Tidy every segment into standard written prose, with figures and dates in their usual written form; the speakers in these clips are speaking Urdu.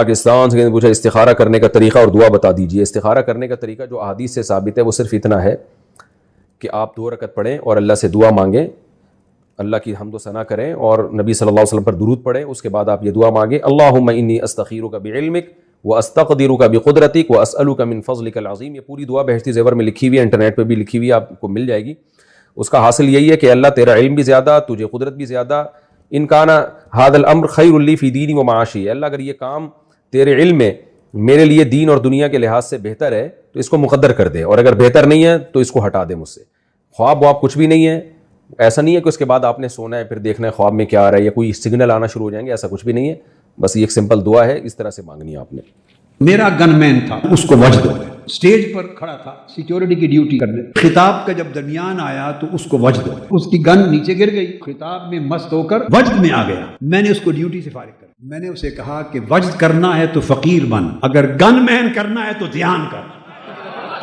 پاکستان سے پوچھا استخارہ کرنے کا طریقہ اور دعا بتا دیجیے. استخارہ کرنے کا طریقہ جو احادیث سے ثابت ہے وہ صرف اتنا ہے کہ آپ 2 رکعت پڑھیں اور اللہ سے دعا مانگیں, اللہ کی حمد و ثنا کریں اور نبی صلی اللہ علیہ وسلم پر درود پڑھیں. اس کے بعد آپ یہ دعا مانگیں, اللہم انی استخیرک بعلمک واستقدرک بقدرتک واسألک من فضلک العظیم. یہ پوری دعا بہشتی زیور میں لکھی ہوئی ہے, انٹرنیٹ پہ بھی لکھی ہوئی ہے, آپ کو مل جائے گی. اس کا حاصل یہی ہے کہ اللہ تیرا علم بھی زیادہ, تجھے قدرت بھی زیادہ. ان کان ھذا الامر خیر لی فی دینی و معاشی, اللہ اگر یہ کام تیرے علم میں میرے لیے دین اور دنیا کے لحاظ سے بہتر ہے تو اس کو مقدر کر دے, اور اگر بہتر نہیں ہے تو اس کو ہٹا دے مجھ سے. خواب واب کچھ بھی نہیں ہے, ایسا نہیں ہے کہ اس کے بعد آپ نے سونا ہے پھر دیکھنا ہے خواب میں کیا آ رہا ہے یا کوئی سگنل آنا شروع ہو جائیں گے, ایسا کچھ بھی نہیں ہے. بس یہ ایک سمپل دعا ہے, اس طرح سے مانگنی ہے آپ نے. میرا گن مین تھا, اس کو وجد ہو گیا, اسٹیج پر کھڑا تھا سیکیورٹی کی ڈیوٹی کرنے, خطاب کا جب درمیان آیا تو اس کو وجد ہو گیا, اس کی گن نیچے گر گئی, خطاب میں مست ہو کر وجد میں آ گیا. میں نے اس کو ڈیوٹی سے فارغ کر, میں نے اسے کہا کہ وجد کرنا ہے تو فقیر بن, اگر گن مین کرنا ہے تو دھیان کر.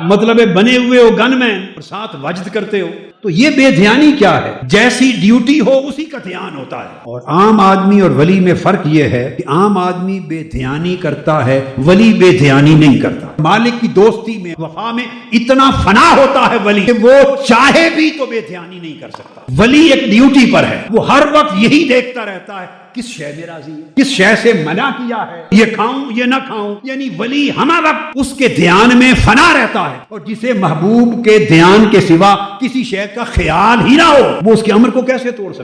مطلب ہے بنے ہوئے ہو گن مین اور ساتھ وجد کرتے ہو, تو یہ بے دھیانی کیا ہے؟ جیسی ڈیوٹی ہو اسی کا دھیان ہوتا ہے. اور عام آدمی اور ولی میں فرق یہ ہے کہ عام آدمی بے دھیانی کرتا ہے, ولی بے دھیانی نہیں کرتا. مالک کی دوستی میں, وفا میں اتنا فنا ہوتا ہے ولی کہ وہ چاہے بھی تو بے دھیانی نہیں کر سکتا. ولی ایک ڈیوٹی پر ہے, وہ ہر وقت یہی دیکھتا رہتا ہے کس شے میں راضی ہے, کس شے سے منع کیا ہے, یہ کھاؤں یہ نہ کھاؤں. یعنی ولی ہمہ وقت اس کے دھیان میں فنا رہتا ہے, اور جسے محبوب کے دھیان کے سوا کسی شے کا خیال ہی نہ ہو وہ اس کے امر کو کیسے توڑ سکتا ہے؟